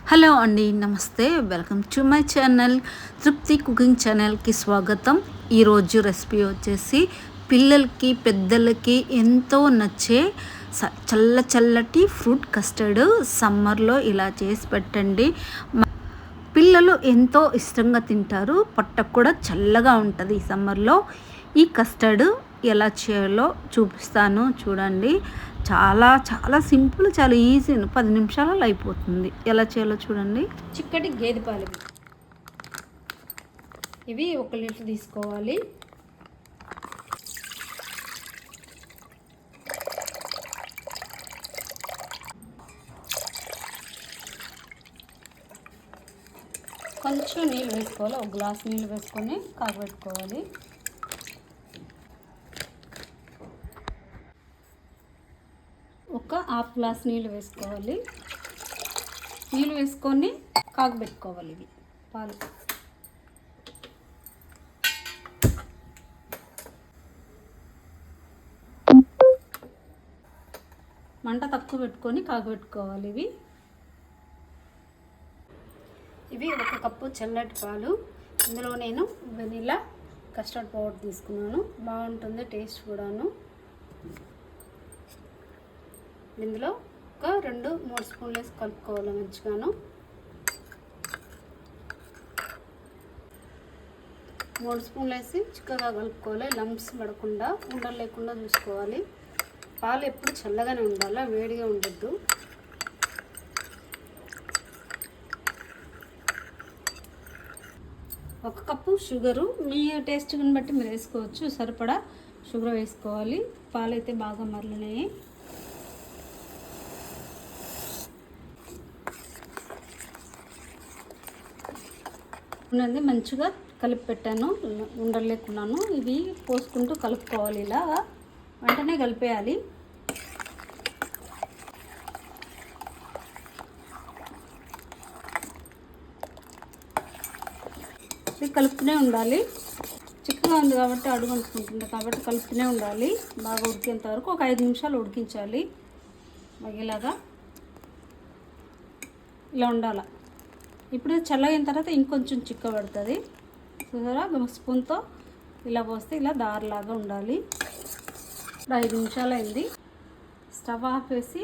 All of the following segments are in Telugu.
హలో అండి, నమస్తే. వెల్కమ్ టు మై ఛానల్ తృప్తి కుకింగ్ ఛానల్కి స్వాగతం. ఈరోజు రెసిపీ వచ్చేసి పిల్లలకి పెద్దలకి ఎంతో నచ్చే చల్లటి ఫ్రూట్ కస్టర్డ్. సమ్మర్లో ఇలా చేసి పెట్టండి, పిల్లలు ఎంతో ఇష్టంగా తింటారు. పొట్టకు కూడా చల్లగా ఉంటుంది ఈ సమ్మర్లో. ఈ కస్టర్డ్ ఎలా చేయాలో చూపిస్తాను, చూడండి. చాలా చాలా సింపుల్, చాలా ఈజీ, 10 నిమిషాలలో అయిపోతుంది. ఎలా చేయాలో చూడండి. చిక్కటి గేదె పాలు ఇవి 1 లీటర్ తీసుకోవాలి. కొంచెం నీళ్ళు వేసుకోవాలి. 1 గ్లాస్ నీళ్ళు వేసుకొని కాగబెట్టుకోవాలి. ఒక హాఫ్ గ్లాస్ నీళ్ళు వేసుకోవాలి. నీళ్ళు వేసుకొని కాగబెట్టుకోవాలి ఇవి పాలు. మంట తక్కువ పెట్టుకొని కాగబెట్టుకోవాలి ఇవి 1 కప్పు చల్లటి పాలు. ఇందులో నేను వెనిలా కస్టర్డ్ పౌడర్ తీసుకున్నాను, బాగుంటుంది టేస్ట్ కూడాను. ఇందులో ఒక 2-3 స్పూన్లు వేసి కలుపుకోవాలి మంచిగాను. 3 స్పూన్లు వేసి చిక్కగా కలుపుకోవాలి, లంప్స్ పడకుండా, ఉండలు లేకుండా చూసుకోవాలి. పాలు ఎప్పుడు చల్లగానే ఉండాలి, వేడిగా ఉండొద్దు. ఒక కప్పు షుగరు మీ టేస్ట్ని బట్టి మీరు వేసుకోవచ్చు, సరిపడా షుగర్ వేసుకోవాలి. పాలు అయితే బాగా మరలినాయి. ఉన్నది మంచిగా కలిపి పెట్టాను, ఉండలు లేకున్నాను. ఇవి పోసుకుంటూ కలుపుకోవాలి. ఇలా వెంటనే కలిపేయాలి. ఇది కలుపుతూనే ఉండాలి. చిక్కగా ఉంది కాబట్టి అడుగు అంటుకుంటుంది కాబట్టి కలుపుతూనే ఉండాలి. బాగా ఉడికేంత వరకు ఒక 5 నిమిషాలు ఉడికించాలి. ఇలాగా ఇలా ఉండాలి. ఇప్పుడు చల్లగిన తర్వాత ఇంకొంచెం చిక్కబడుతుంది. చూసారా, స్పూన్తో ఇలా పోస్తే ఇలా దారిలాగా ఉండాలి. 5 నిమిషాలు అయింది. స్టవ్ ఆఫ్ వేసి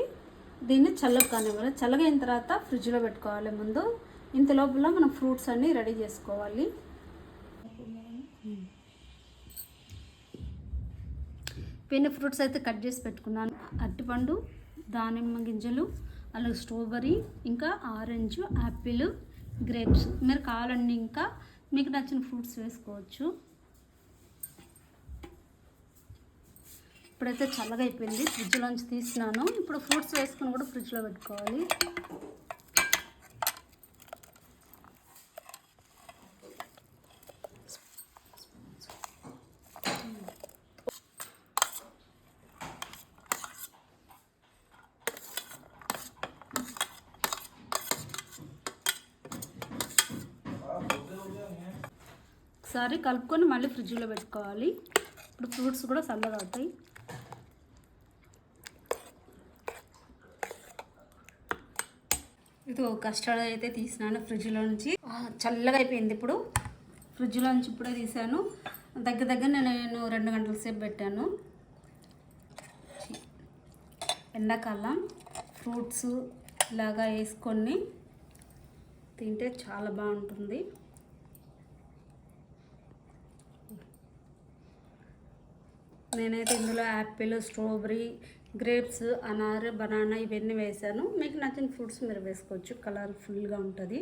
దీన్ని చల్లగా కానివ్వాలి. చల్లగైన తర్వాత ఫ్రిడ్జ్లో పెట్టుకోవాలి. ముందు ఇంత లోపల మనం ఫ్రూట్స్ అన్నీ రెడీ చేసుకోవాలి. పెన్ని ఫ్రూట్స్ అయితే కట్ చేసి పెట్టుకున్నాను. అరటిపండు, దానిమ్మ గింజలు, అలాగే స్ట్రాబెర్రీ, ఇంకా ఆరెంజ్, యాపిల్, గ్రేప్స్. మీరు కావాలండి ఇంకా మీకు నచ్చిన ఫ్రూట్స్ వేసుకోవచ్చు. ఇప్పుడైతే చల్లగా అయిపోయింది, ఫ్రిడ్జ్లోంచి తీసినాను. ఇప్పుడు ఫ్రూట్స్ వేసుకొని కూడా ఫ్రిడ్జ్లో పెట్టుకోవాలి. ఒకసారి కలుపుకొని మళ్ళీ ఫ్రిడ్జ్లో పెట్టుకోవాలి. ఇప్పుడు ఫ్రూట్స్ కూడా చల్లగా అవుతాయి. ఇది కస్టర్డ్ అయితే తీసినాను ఫ్రిడ్జ్లో నుంచి. చల్లగా అయిపోయింది. ఇప్పుడు ఫ్రిడ్జ్లో నుంచి ఇప్పుడే తీసాను. దగ్గర నేను 2 గంటల సేపు పెట్టాను. ఎండాకాలం ఫ్రూట్స్ ఇలాగా వేసుకొని తింటే చాలా బాగుంటుంది. నేనైతే ఇందులో యాపిల్, స్ట్రాబెర్రీ, గ్రేప్స్, అనార్, బనానా ఇవన్నీ వేసాను. మీకు నచ్చిన ఫ్రూట్స్ మీరు వేసుకోవచ్చు, కలర్ఫుల్గా ఉంటుంది.